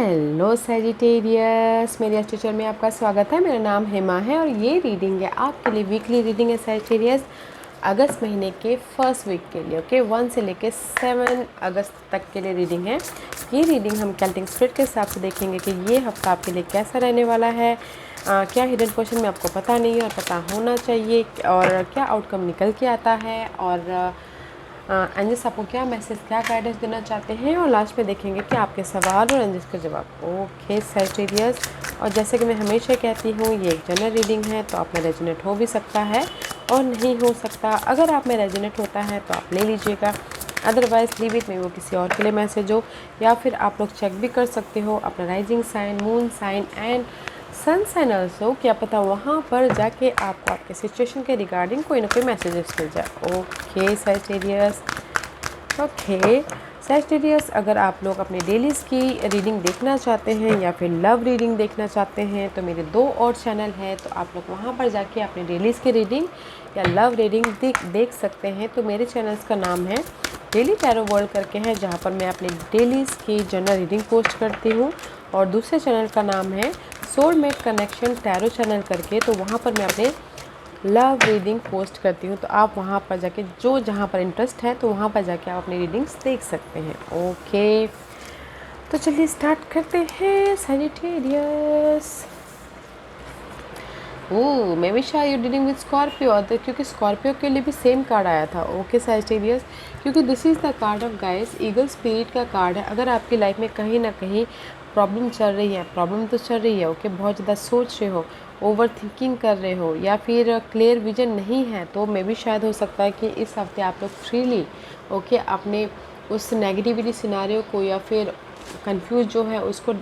Hello Sagittarius, मेरे इस teacher में आपका स्वागत है। मेरा नाम हेमा है और ये रीडिंग है आपके लिए, वीकली रीडिंग है सैजिटेरियस, अगस्त महीने के फर्स्ट वीक के लिए। ओके, 1 से लेके 7 अगस्त तक के लिए रीडिंग है। ये रीडिंग हम केल्टिक स्पिरिट के हिसाब से देखेंगे कि ये हफ्ता आपके लिए कैसा रहने वाला है। क्या हिडन क्वेश्चन में आपको पता नहीं है और पता होना चाहिए, और क्या आउटकम निकल के आता है, और एंजल्स आपको क्या मैसेज, क्या गाइडेंस देना चाहते हैं, और लास्ट में देखेंगे कि आपके सवाल और एंजल्स के जवाब। ओके सैजिटेरियस, और जैसे कि मैं हमेशा कहती हूँ, ये एक जनरल रीडिंग है, तो आप में रेजोनेट हो भी सकता है और नहीं हो सकता। अगर आप में रेजोनेट होता है तो आप ले लीजिएगा, अदरवाइज लीव इट में वो किसी और के लिए मैसेज हो। या फिर आप लोग चेक भी कर सकते हो अपना rising sign, moon sign and sun sign also, क्या पता वहाँ पर जाके आपको आपके सिचुएशन के रिगार्डिंग कोई ना कोई मैसेजेस मिल जाए। ओके सैजिटेरियस, ओके सैजिटेरियस, अगर आप लोग अपने डेलीज़ की रीडिंग देखना चाहते हैं या फिर लव रीडिंग देखना चाहते हैं तो मेरे 2 और चैनल हैं, तो आप लोग वहाँ पर जाके अपने डेलीज़ की रीडिंग या लव रीडिंग देख सकते हैं। तो मेरे चैनल्स का नाम है डेली टैरो वर्ल्ड करके है, जहाँ पर मैं अपने डेलीज़ की जनरल रीडिंग पोस्ट करती हूँ, और दूसरे चैनल का नाम है सोलमेट कनेक्शन टैरो चैनल करके, तो वहाँ पर मैं अपने लव रीडिंग पोस्ट करती हूँ। तो आप वहाँ पर जाके जो जहाँ पर इंटरेस्ट है तो वहाँ पर जाके आप अपनी रीडिंग्स देख सकते हैं। ओके, तो चलिए स्टार्ट करते हैं सैजिटेरियस। ओह, मे बी शायद यू डीलिंग विद स्कॉर्पियो, क्योंकि स्कॉर्पियो के लिए भी सेम कार्ड आया था। ओके सैजिटेरियस, क्योंकि this is the card of guys, eagle spirit का कार्ड है। अगर आपकी लाइफ में कहीं ना कहीं प्रॉब्लम चल रही है, प्रॉब्लम तो चल रही है, ओके, बहुत ज़्यादा सोच रहे हो, ओवर थिंकिंग कर रहे हो, या फिर क्लियर विजन नहीं है, तो मे बी शायद हो सकता है कि इस हफ्ते आप लोग फ्रीली ओके अपने उस नेगेटिविटी सिनारियो को या फिर कंफ्यूज जो है उसको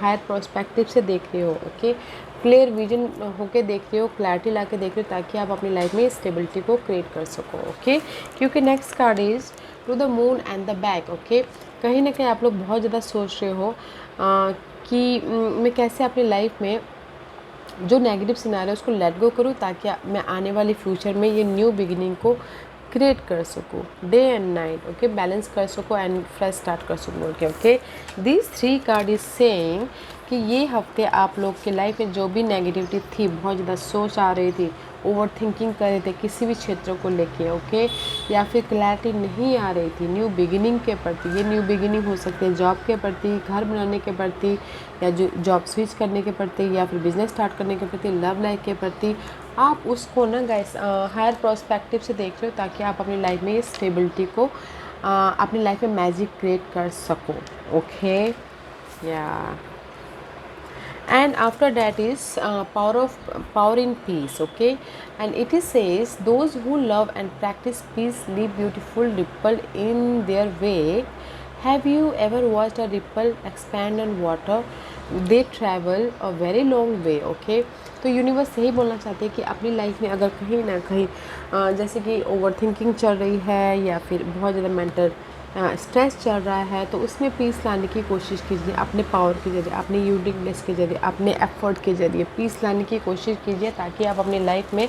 हायर प्रोस्पेक्टिव से देख रहे हो। ओके, क्लियर विजन होके देख रहे हो, क्लैरिटी ला के देख रहे हो, ताकि आप अपनी लाइफ में स्टेबिलिटी को क्रिएट कर सको। ओके, क्योंकि next card is to the moon and the back. Okay, कहीं ना कहीं आप लोग बहुत ज़्यादा सोच रहे हो कि मैं कैसे अपनी लाइफ में जो नेगेटिव सिनारियो है उसको लेट गो करूँ, ताकि मैं आने वाली फ्यूचर में ये न्यू बिगिनिंग को क्रिएट कर सकूँ, day and night. Okay, balance कर सकूँ एंड फ्रेश स्टार्ट कर सकूँ। Okay, this 3 card is saying कि ये हफ्ते आप लोग के लाइफ में जो भी नेगेटिविटी थी, बहुत ज़्यादा सोच आ रही थी, ओवर थिंकिंग कर रहे थे किसी भी क्षेत्र को लेके, ओके, या फिर क्लैरिटी नहीं आ रही थी न्यू बिगिनिंग के प्रति। ये न्यू बिगिनिंग हो सकती है जॉब के प्रति, घर बनाने के प्रति, या जो जॉब स्विच करने के प्रति, या फिर बिजनेस स्टार्ट करने के प्रति, लव लाइफ के प्रति। आप उसको ना गाइस हायर प्रोस्पेक्टिव से देख रहे हो, ताकि आप अपनी लाइफ में ये स्टेबिलिटी को अपनी लाइफ में मैजिक क्रिएट कर सको। ओके, या and after that is power in peace. Okay, and it is says those who love and practice peace leave beautiful ripple in their way. Have you ever watched a ripple expand on water? They travel a very long way. Okay, तो universe यही बोलना चाहते हैं कि अपनी life में अगर कहीं ना कहीं जैसे कि ओवर थिंकिंग चल रही है, या फिर बहुत ज़्यादा मेंटल स्ट्रेस चल रहा है, तो उसमें पीस लाने की कोशिश कीजिए, अपने पावर के ज़रिए, अपने यूनिकनेस के ज़रिए, अपने एफर्ट के ज़रिए पीस लाने की कोशिश कीजिए, ताकि आप अपनी लाइफ में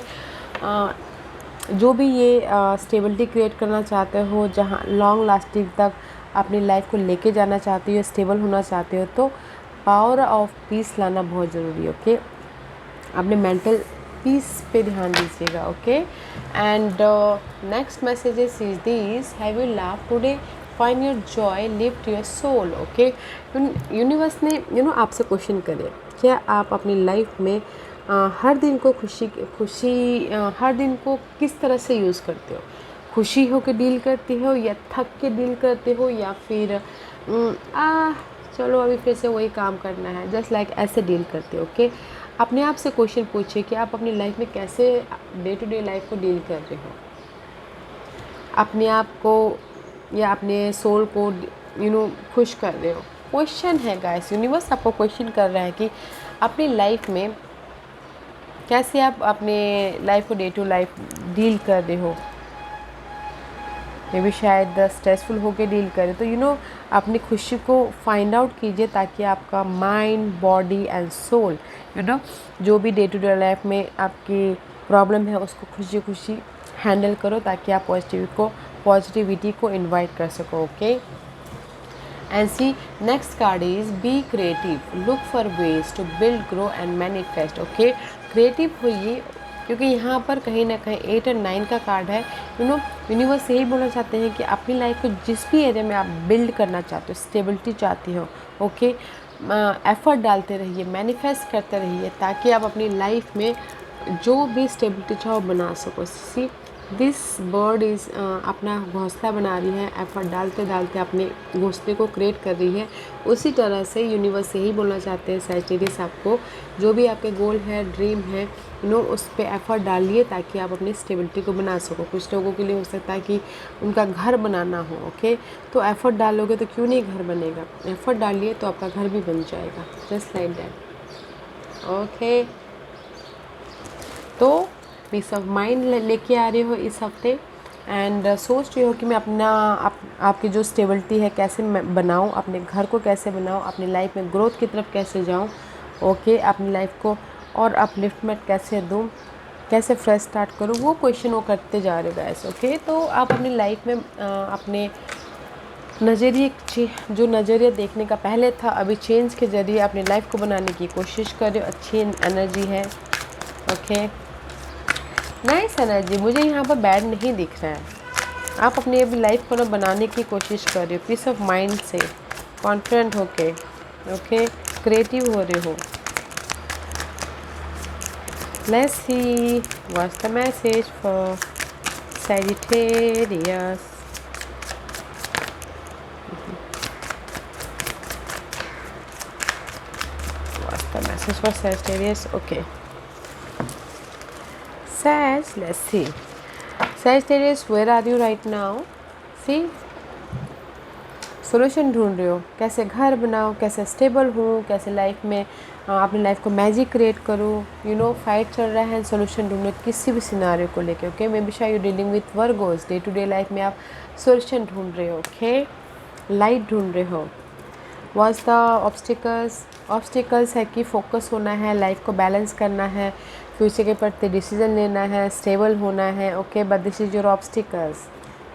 जो भी ये स्टेबिलिटी क्रिएट करना चाहते हो, जहाँ लॉन्ग लास्टिंग तक अपनी लाइफ को लेके जाना चाहते हो, स्टेबल होना चाहते हो, तो पावर ऑफ पीस लाना बहुत ज़रूरी है। ओके, अपने मेंटल पीस पे ध्यान दीजिएगा। Okay, and next messages is this, have you love today, find your joy, lift your soul. Okay, universe ने आपसे क्वेश्चन करे, क्या आप अपनी लाइफ में हर दिन को खुशी हर दिन को किस तरह से यूज़ करते हो? खुशी हो के डील करते हो, या थक के डील करते हो, या फिर चलो अभी फिर से वही काम करना है, जस्ट लाइक ऐसे डील करते हो? ओके, अपने आप से क्वेश्चन पूछिए कि आप अपनी लाइफ में कैसे डे टू डे लाइफ को डील कर रहे हो, अपने आप को या अपने सोल को खुश कर रहे हो। क्वेश्चन है गाइस, यूनिवर्स आपको क्वेश्चन कर रहा है कि अपनी लाइफ में कैसे आप अपने लाइफ को डे टू लाइफ डील कर रहे हो। मे भी शायद स्ट्रेसफुल होके डील करें, तो अपनी खुशी को फाइंड आउट कीजिए, ताकि आपका माइंड, बॉडी एंड सोल जो भी डे टू डे लाइफ में आपकी प्रॉब्लम है उसको खुशी खुशी हैंडल करो, ताकि आप पॉजिटिविटी को इनवाइट कर सको। Okay, and see next card is be creative, look for ways to build, grow and manifest. Okay, creative होइए, क्योंकि यहाँ पर कहीं ना कहीं 8 और 9 का कार्ड है। यूनिवर्स यही बोलना चाहते हैं कि अपनी लाइफ को जिस भी एरिया में आप बिल्ड करना चाहते हो, स्टेबिलिटी चाहती हो, ओके, एफर्ट डालते रहिए, मैनिफेस्ट करते रहिए, ताकि आप अपनी लाइफ में जो भी स्टेबिलिटी चाहो बना सको। सी दिस बर्ड इज़ अपना घोंसला बना रही है, एफर्ट डालते डालते अपने घोंसले को क्रिएट कर रही है। उसी तरह से यूनिवर्स यही बोलना चाहते हैं सैजिटेरियस आपको, जो भी आपके गोल है, ड्रीम है, उस पर एफर्ट डालिए ताकि आप अपनी स्टेबिलिटी को बना सको। कुछ लोगों के लिए हो सकता है कि उनका घर बनाना हो, ओके, तो एफर्ट डालोगे तो क्यों नहीं घर बनेगा। एफर्ट डालिए तो आपका घर भी बन जाएगा, जस्ट लाइक दैट। ओके, तो पीस ऑफ माइंड लेके आ रहे हो इस हफ्ते, एंड सोच रही हो कि मैं अपना आपकी जो स्टेबिलिटी है कैसे मैं बनाऊँ, अपने घर को कैसे बनाऊँ, अपनी लाइफ में ग्रोथ की तरफ कैसे जाऊँ, ओके, अपनी लाइफ को और अपलिफ्टमेंट कैसे दूँ, कैसे फ्रेश स्टार्ट करूँ, वो क्वेश्चन वो करते जा रहे हो गाइस। ओके, तो आप अपनी लाइफ में अपने नज़रिए, जो नज़रिया देखने का पहले था, अभी चेंज के ज़रिए अपनी लाइफ को बनाने की कोशिश कर रहे हो। अच्छी एनर्जी है, ओके, नाइस एनर्जी, मुझे यहाँ पर बैड नहीं दिख रहा है। आप अपनी अभी लाइफ को ना बनाने की कोशिश कर रहे हो, पीस ऑफ माइंड से, कॉन्फिडेंट होके, ओके, क्रिएटिव हो रहे हो। Let's see what's the message for Sagittarius. What's the message for Sagittarius? Okay. Sag, let's see. Sagittarius, where are you right now? See, solution ढूंढ रहे हो, कैसे घर बनाओ, कैसे स्टेबल हूँ, कैसे लाइफ में अपनी लाइफ को मैजिक क्रिएट करूँ। फाइट चल रहा है, सोल्यूशन ढूंढो किसी भी सिनारियो को लेके। ओके, मे बी शायद you dealing with Virgos, day to day life में आप सोल्यूशन ढूंढ रहे हो, ओके, लाइट ढूंढ रहे हो। वॉज द ऑब्स्टिकल्स है कि फोकस होना है, लाइफ को बैलेंस करना है, फ्यूचर के प्रति डिसीजन लेना है, स्टेबल होना है, okay, but this is your obstacles.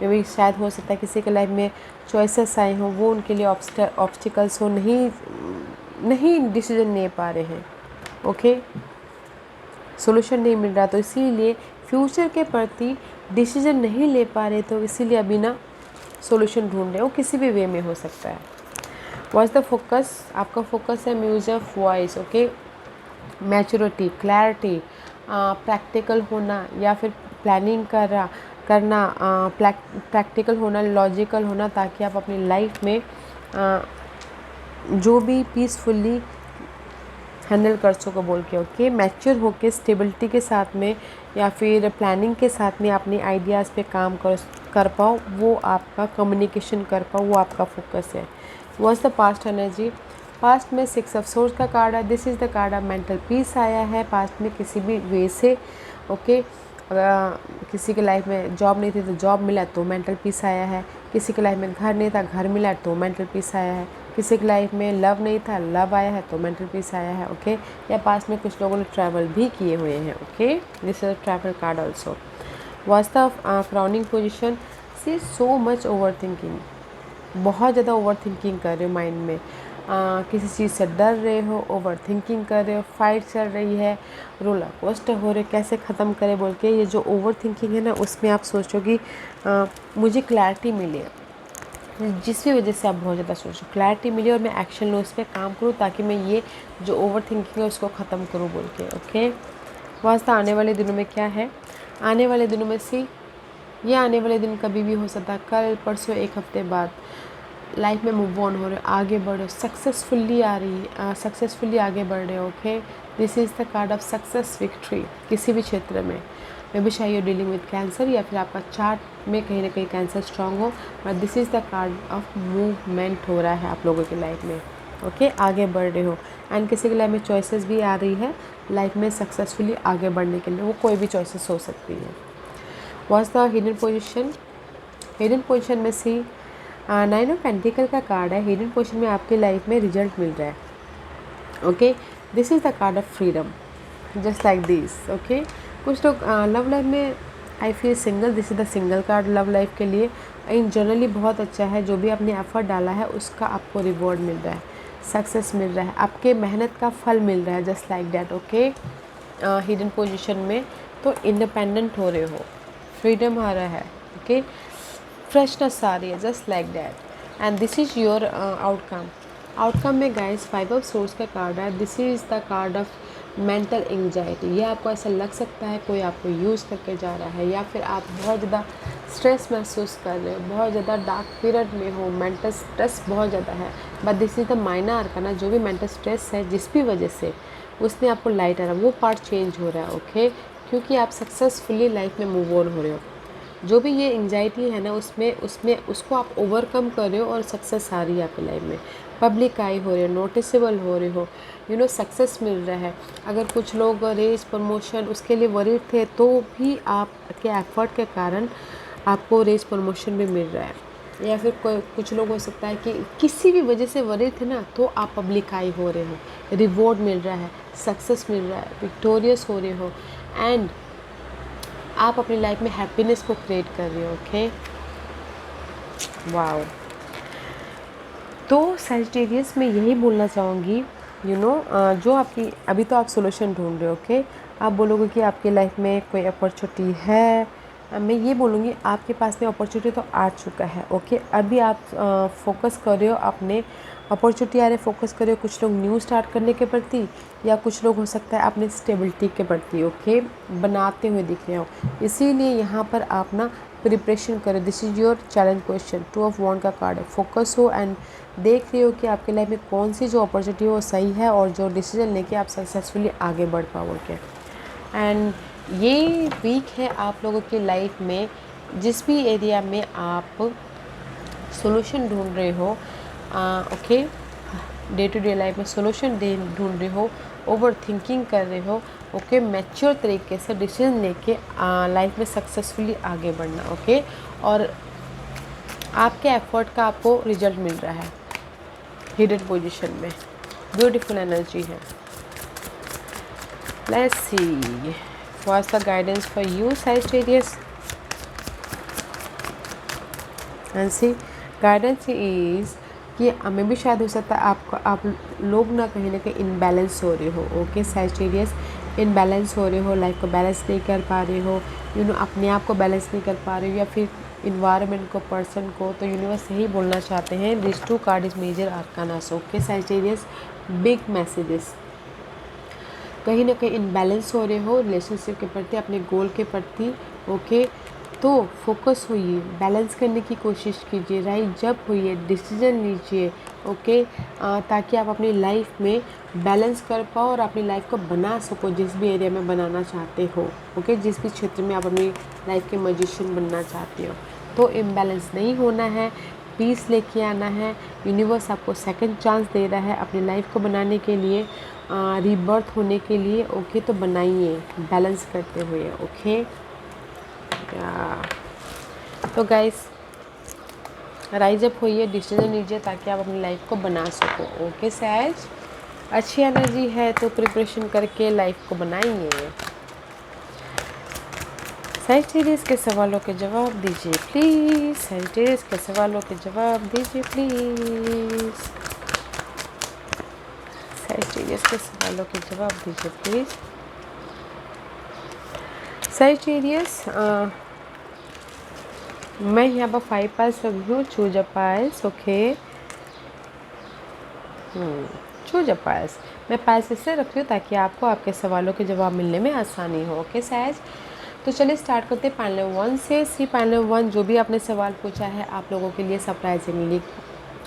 मे भी शायद हो सकता है किसी के लाइफ में चॉइसेस आए हों, वो उनके लिए ऑब्स्टिकल्स हो, नहीं डिसीजन ले पा रहे हैं, ओके, सोल्यूशन नहीं मिल रहा, तो इसीलिए फ्यूचर के प्रति डिसीजन नहीं ले पा रहे, तो इसीलिए अभी ना सोल्यूशन ढूंढ रहे हो, किसी भी वे में हो सकता है। व्हाट्स द फोकस, आपका फोकस है music of voice, okay, maturity, clarity, practical होना या फिर प्लानिंग करना, प्रैक्टिकल होना, लॉजिकल होना, ताकि आप अपनी लाइफ में जो भी पीसफुल्ली हैंडल कर सको बोल के, ओके, मैच्योर होके स्टेबिलिटी के साथ में या फिर प्लानिंग के साथ में अपनी आइडियाज़ पे काम कर पाओ, वो आपका कम्युनिकेशन कर पाओ, वो आपका फोकस है। What's the past energy, past में 6 ऑफ सोर्स का कार्ड है, this is the card of mental peace आया है। पास्ट में किसी भी वे से, ओके, किसी के लाइफ में जॉब नहीं थी तो जॉब मिला तो मेंटल पीस आया है, किसी के लाइफ में घर नहीं था घर मिला तो मेंटल पीस आया है, किसी की लाइफ में लव नहीं था लव आया है तो मेंटल पीस आया है, ओके, या पास में कुछ लोगों ने ट्रैवल भी किए हुए हैं, okay, this is travel card also. What's the crowning position, see so much over thinking, बहुत ज़्यादा ओवर थिंकिंग कर रहे हो माइंड में, किसी चीज़ से डर रहे हो, ओवर थिंकिंग कर रहे हो, फाइट चल रही है, रोलर कोस्टर हो रहे, कैसे ख़त्म करें बोल के, ये जो ओवर थिंकिंग है ना, उसमें आप सोचो कि मुझे क्लैरिटी मिले, जिस भी वजह से आप बहुत ज़्यादा सोचो, क्लैरिटी मिले और मैं एक्शन लूँ, उस पर काम करूँ, ताकि मैं ये जो ओवर थिंकिंग है उसको ख़त्म करूँ बोल के, ओके। वास्ता आने वाले दिनों में क्या है, आने वाले दिनों में सी, ये आने वाले दिन कभी भी हो सकता है, कल परसों, एक हफ्ते बाद, लाइफ में मूव ऑन हो रहे हो, आगे बढ़ रहे हो, सक्सेसफुली सक्सेसफुली आगे बढ़ रहे हो, okay, this is the card of success, victory, किसी भी क्षेत्र में। मे बी शायद यू डीलिंग विद कैंसर, या फिर आपका चार्ट में कहीं ना कहीं कैंसर स्ट्रांग हो, but this is the card of movement हो रहा है आप लोगों की लाइफ में, ओके, आगे बढ़ रहे हो। एंड किसी की लाइफ में चॉइसेस भी आ रही है लाइफ में सक्सेसफुली आगे बढ़ने के लिए, वो कोई भी चॉइसेस हो सकती है। What's the hidden position, hidden position में सी 9 ऑफ पेंटिकल का कार्ड है, हिडन पोजिशन में आपकी लाइफ में रिजल्ट मिल रहा है, okay, this is the card of freedom, just like this, okay. कुछ लोग लव लाइफ में I feel single, this is the single card love life के लिए। इन जनरली बहुत अच्छा है, जो भी आपने एफर्ट डाला है उसका आपको रिवॉर्ड मिल रहा है, सक्सेस मिल रहा है, आपके मेहनत का फल मिल रहा है, just like that. Okay, hidden position में तो इंडिपेंडेंट हो रहे हो, फ्रीडम आ रहा है, ओके, फ्रेशनेस आ रही है, just like that. And this is your outcome. Outcome में गाइस 5 ऑफ सोर्स का कार्ड है। This is the card of mental anxiety. ये आपको ऐसा लग सकता है कोई आपको यूज़ करके जा रहा है, या फिर आप बहुत ज़्यादा स्ट्रेस महसूस कर रहे हो, बहुत ज़्यादा डार्क पीरियड में हो, मेंटल स्ट्रेस बहुत ज़्यादा है। But this is the minor आर्काना, जो भी मेंटल स्ट्रेस है जिस भी वजह से उसने आपको लाइट आ रहा है वो पार्ट चेंज हो रहा है। ओके, क्योंकि आप सक्सेसफुली लाइफ में मूव ऑन हो रहे हो। जो भी ये एंजाइटी है ना, उसमें उसमें उसको आप ओवरकम कर रहे हो और सक्सेस आ रही है आपकी लाइफ में, पब्लिक आई हो रही है, नोटिसेबल हो रहे हो, सक्सेस मिल रहा है। अगर कुछ लोग रेस प्रमोशन उसके लिए वरीड थे, तो भी आपके एफर्ट के कारण आपको रेस प्रमोशन भी मिल रहा है। या फिर कुछ लोग हो सकता है कि किसी भी वजह से वरीड थे ना, तो आप पब्लिक आई हो रहे हो, रिवॉर्ड मिल रहा है, सक्सेस मिल रहा है, विक्टोरियस हो रहे हो, एंड आप अपनी लाइफ में हैप्पीनेस को क्रिएट कर रहे हो। Okay, wow. तो सैजिटेरियस में यही बोलना चाहूँगी, जो आपकी अभी तो आप सोल्यूशन ढूंढ रहे हो। ओके, आप बोलोगे कि आपकी लाइफ में कोई अपॉर्चुनिटी है, मैं ये बोलूँगी आपके पास में अपॉर्चुनिटी तो आ चुका है। ओके, अभी आप फोकस कर रहे हो अपने अपॉर्चुनिटी आ रहे, फोकस कर रहे हो कुछ लोग न्यू स्टार्ट करने के प्रति, या कुछ लोग हो सकता है अपने स्टेबिलिटी के प्रति ओके बनाते हुए दिख रहे हो। इसीलिए यहाँ पर आप ना प्रिपरेशन करो। This is your challenge question. 2 of wand का कार्ड है। फोकस हो एंड देख रहे हो कि आपके लाइफ में कौन सी जो अपॉर्चुनिटी वो सही है, और जो डिसीजन लेके आप सक्सेसफुली आगे बढ़ पाओगे। एंड ये वीक है आप लोगों की लाइफ में, जिस भी एरिया में आप सोल्यूशन ढूंढ रहे हो, okay, day to day life में सोल्यूशन ढूंढ रहे हो, ओवर थिंकिंग कर रहे हो, ओके, मैच्योर तरीके से डिसीजन लेके लाइफ में सक्सेसफुली आगे बढ़ना। ओके, और आपके एफर्ट का आपको रिजल्ट मिल रहा है हिडन पोजीशन में, ब्यूटीफुल एनर्जी है। Let's see what's the guidance for you Sagittarius. And see guidance is कि हमें भी शायद हो सकता है आप लोग ना कहीं इनबैलेंस हो रहे हो। ओके सैजिटेरियस, इनबैलेंस हो रहे हो, लाइफ को बैलेंस नहीं कर पा रहे हो, अपने आप को बैलेंस नहीं कर पा रहे हो, या फिर इन्वायरमेंट को, पर्सन को। तो यूनिवर्स यही बोलना चाहते हैं, this 2 card is major arcanas. Okay Sagittarius, big messages, कहीं ना कहीं इनबैलेंस हो रहे हो रिलेशनशिप के प्रति, अपने गोल के प्रति। ओके, तो फोकस होइए, बैलेंस करने की कोशिश कीजिए, राइट जब होइए, डिसीजन लीजिए। ओके, ताकि आप अपनी लाइफ में बैलेंस कर पाओ और अपनी लाइफ को बना सको जिस भी एरिया में बनाना चाहते हो। ओके, जिस भी क्षेत्र में आप अपनी लाइफ के मैजिशियन बनना चाहते हो, तो इम्बैलेंस नहीं होना है, पीस लेके आना है। यूनिवर्स आपको सेकंड चांस दे रहा है अपनी लाइफ को बनाने के लिए, रीबर्थ होने के लिए। ओके, तो बनाइए बैलेंस करते हुए। ओके, तो गाइस राइज अप होइए, डिसीजन लीजिए ताकि आप अपनी लाइफ को बना सको। ओके सैज, अच्छी एनर्जी है तो प्रिपरेशन करके लाइफ को बनाइए। सैजिटेरियस के सवालों के जवाब दीजिए प्लीज़, सैजिटेरियस के सवालों के जवाब दीजिए प्लीज़, सैजिटेरियस के सवालों के जवाब दीजिए प्लीज़। सैजिटेरियस, मैं यहाँ पर 5 पाइल्स रखी हूँ, choose a piles. Okay, choose a piles, मैं पाइल्स इससे रखी हूँ ताकि आपको आपके सवालों के जवाब मिलने में आसानी हो। ओके सैज, तो चलिए स्टार्ट करते हैं पैनल 1 से। सी पैनल 1, जो भी आपने सवाल पूछा है आप लोगों के लिए सरप्राइजिंगली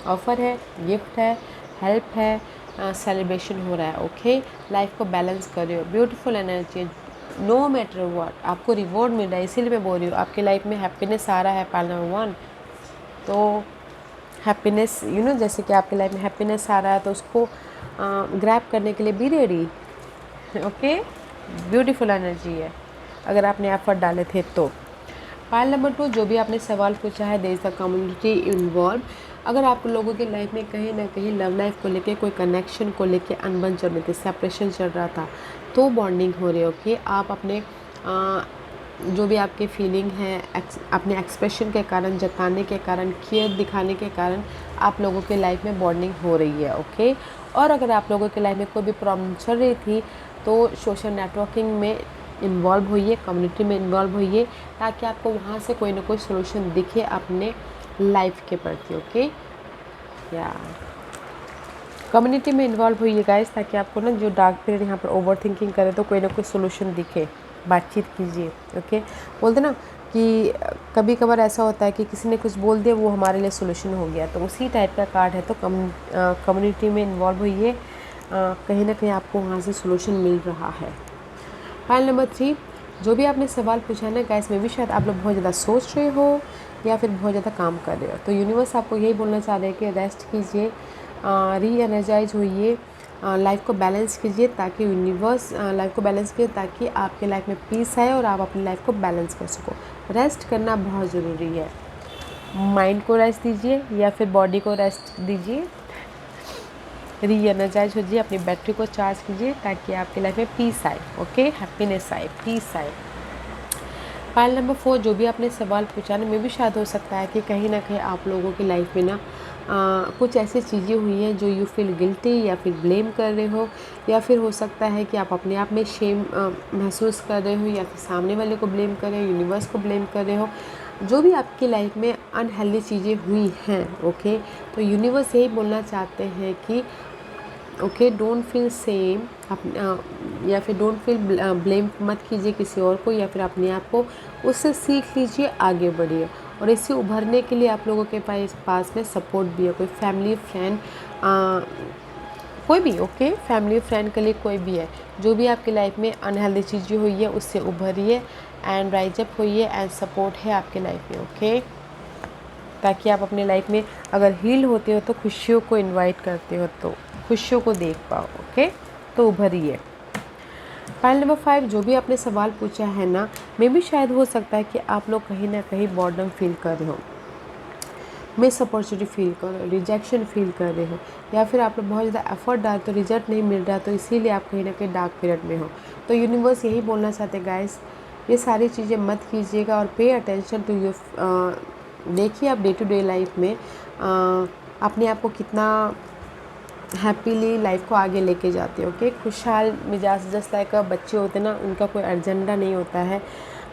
ऑफ़र है, गिफ्ट है, हेल्प है, सेलिब्रेशन हो रहा है। ओके, लाइफ को बैलेंस कर रहे हो, beautiful energy, no matter what आपको रिवॉर्ड मिल रहा है। इसीलिए मैं बोल रही हूँ आपकी लाइफ में हैप्पीनेस आ रहा है पैनल 1। तो हैप्पीनेस, जैसे कि आपकी लाइफ में हैप्पीनेस आ रहा है तो उसको ग्रैब करने के लिए be ready. Okay, beautiful energy है अगर आपने एफर्ट डाले थे तो। पाइल नंबर 2, जो भी आपने सवाल पूछा है, there is the community involve. अगर आप लोगों की लाइफ में कहीं ना कहीं लव लाइफ को लेके, कोई कनेक्शन को लेके अनबन चल रही थी, सेपरेशन चल रहा था, तो बॉन्डिंग हो रही है। ओके, आप अपने जो भी आपकी फीलिंग है अपने एक्सप्रेशन के कारण, जताने के कारण, केयर दिखाने के कारण आप लोगों के लाइफ में बॉन्डिंग हो रही है। ओके, और अगर आप लोगों के लाइफ में कोई भी प्रॉब्लम चल रही थी तो सोशल नेटवर्किंग में इन्वॉल्व होइए, कम्युनिटी में इन्वॉल्व होइए, ताकि आपको वहाँ से कोई ना कोई सोल्यूशन दिखे अपने लाइफ के प्रति। ओके, या कम्युनिटी में इन्वॉल्व होइए गाइस, ताकि आपको ना जो डार्क पीरियड यहाँ पर ओवर थिंकिंग करे तो कोई ना कोई सोल्यूशन दिखे। बातचीत कीजिए। ओके, बोलते ना कि कभी कभार ऐसा होता है कि किसी ने कुछ बोल दिया, वो हमारे लिए सोल्यूशन हो गया, तो उसी टाइप का कार्ड है। तो कम्युनिटी में इन्वॉल्व होइए, कहीं ना कहीं आपको वहाँ से सोल्यूशन मिल रहा है। फाइल नंबर 3, जो भी आपने सवाल पूछा ना गाइस, में भी शायद आप लोग बहुत ज़्यादा सोच रहे हो या फिर बहुत ज़्यादा काम कर रहे हो, तो यूनिवर्स आपको यही बोलना चाह रहे हैं कि रेस्ट कीजिए, री एनर्जाइज होइए, लाइफ को बैलेंस कीजिए, ताकि यूनिवर्स लाइफ को बैलेंस कीजिए, ताकि आपके लाइफ में पीस आए और आप अपनी लाइफ को बैलेंस कर सको। रेस्ट करना बहुत ज़रूरी है। माइंड को रेस्ट दीजिए या फिर बॉडी को रेस्ट दीजिए, री एनर्जाइज होइए, अपनी बैटरी को चार्ज कीजिए, ताकि आपकी लाइफ में पीस आए। ओके, हैप्पीनेस आए, पीस आए। फाइल नंबर 4, जो भी आपने सवाल पूछा ना, में भी शायद हो सकता है कि कहीं ना कहीं आप लोगों की लाइफ में ना कुछ ऐसी चीज़ें हुई हैं जो यू फील गिल्टी या फिर ब्लेम कर रहे हो, या फिर हो सकता है कि आप अपने आप में शेम महसूस कर रहे हो, या फिर सामने वाले को ब्लेम कर रहे हो, यूनिवर्स को ब्लेम कर रहे हो। जो भी आपकी लाइफ में अनहेल्दी चीज़ें हुई हैं, ओके, तो यूनिवर्स यही बोलना चाहते हैं कि ओके, डोंट फील सेम, या फिर डोंट फील ब्लेम मत कीजिए किसी और को या फिर अपने आप को, उससे सीख लीजिए, आगे बढ़िए। और इससे उभरने के लिए आप लोगों के पास में सपोर्ट भी है, कोई फैमिली फ्रेंड, कोई भी, ओके, फैमिली फ्रेंड के लिए कोई भी है। जो भी आपकी लाइफ में अनहेल्दी चीज़ें हुई है उससे उभरिए एंड राइज अप होइए, एंड सपोर्ट है आपके लाइफ में। ओके, ताकि आप अपने लाइफ में अगर हील होते हो तो खुशियों को इनवाइट करते हो, तो खुशियों को देख पाओ। ओके, तो उभरिए। फाइल नंबर 5, जो भी आपने सवाल पूछा है ना, मे भी शायद हो सकता है कि आप लोग कहीं ना कहीं बॉर्डम फील कर रहे हो, मिस अपॉर्चुनिटी फील कर रहे हो, रिजेक्शन फील कर रहे हो, या फिर आप लोग बहुत ज़्यादा एफर्ट डालते हो, रिजल्ट नहीं मिल रहा, तो इसीलिए आप कहीं ना कहीं डार्क पीरियड में हो। तो यूनिवर्स यही बोलना चाहते हैं गाइस, ये सारी चीज़ें मत कीजिएगा और पे अटेंशन टू योर, देखिए आप डे टू डे लाइफ में अपने आप को कितना हैप्पीली लाइफ को आगे लेके जाते हो। ओके, खुशहाल मिजाज, जस्ट लाइक बच्चे होते हैं ना, उनका कोई एजेंडा नहीं होता है,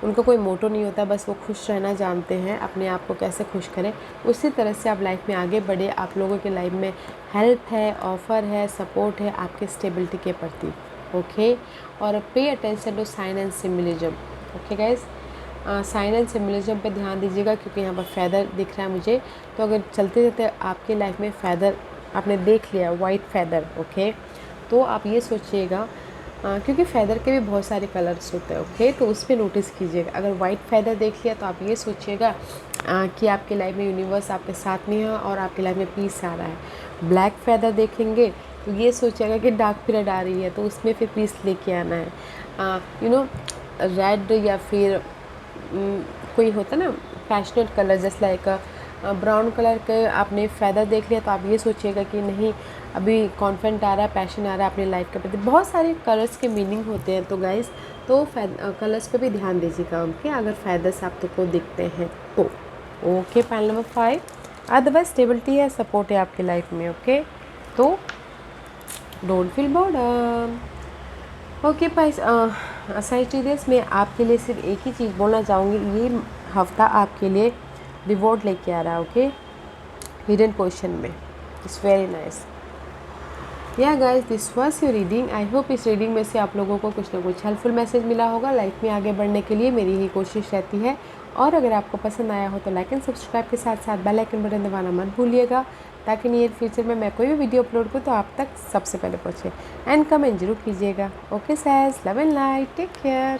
उनका कोई मोटो नहीं होता, बस वो खुश रहना जानते हैं, अपने आप को कैसे खुश करें। उसी तरह से आप लाइफ में आगे बढ़े। आप लोगों के लाइफ में हेल्प है, ऑफ़र है, सपोर्ट है आपके स्टेबिलिटी के प्रति। ओके, और pay attention to sign and symbolism. Okay guys, sign and symbolism पे ध्यान दीजिएगा, क्योंकि यहाँ पर फैदर दिख रहा है मुझे। तो अगर चलते चलते आपकी लाइफ में फैदर आपने देख लिया, वाइट फैदर, ओके, तो आप ये सोचिएगा, क्योंकि फैदर के भी बहुत सारे कलर्स होते हैं। ओके, तो उस पर नोटिस कीजिएगा। अगर वाइट फैदर देख लिया तो आप ये सोचिएगा कि आपकी लाइफ में यूनिवर्स आपके साथ में है और आपकी लाइफ में पीस आ रहा है। ब्लैक फैदर देखेंगे तो ये सोचिएगा कि डार्क पीरियड आ रही है, तो उसमें फिर पीस लेके आना है। रेड या फिर कोई होता ना passionate colour, just like brown colour के आपने फैदर देख लिया, तो आप ये सोचिएगा कि नहीं, अभी कॉन्फिडेंट आ रहा है, पैशन आ रहा है अपने लाइफ के प्रति। बहुत सारे कलर्स के मीनिंग होते हैं, तो गाइस, तो कलर्स पे भी ध्यान दीजिएगा उनके, अगर फैदर्स आपको दिखते हैं तो। Okay, point number 5, otherwise stability है, सपोर्ट है आपकी लाइफ में। ओके, तो don't feel boredom. Okay guys, Sagittarius में आपके लिए सिर्फ एक ही चीज़ बोलना चाहूँगी, ये हफ्ता आपके लिए रिवॉर्ड लेके आ रहा है। ओके, हिडन पोजीशन में, इट्स वेरी नाइस। या guys, this was your reading. I hope इस रीडिंग में से आप लोगों को कुछ ना कुछ हेल्पफुल मैसेज मिला होगा। लाइफ में आगे बढ़ने के लिए मेरी ही कोशिश रहती है, और अगर आपको पसंद आया हो तो लाइक एंड सब्सक्राइब के साथ साथ बेल आइकन बटन दबाना मत भूलिएगा, ताकि नियर फ्यूचर में मैं कोई भी वीडियो अपलोड करूँ तो आप तक सबसे पहले पहुँचे। एंड कमेंट जरूर कीजिएगा। Okay sage, love and light, take care.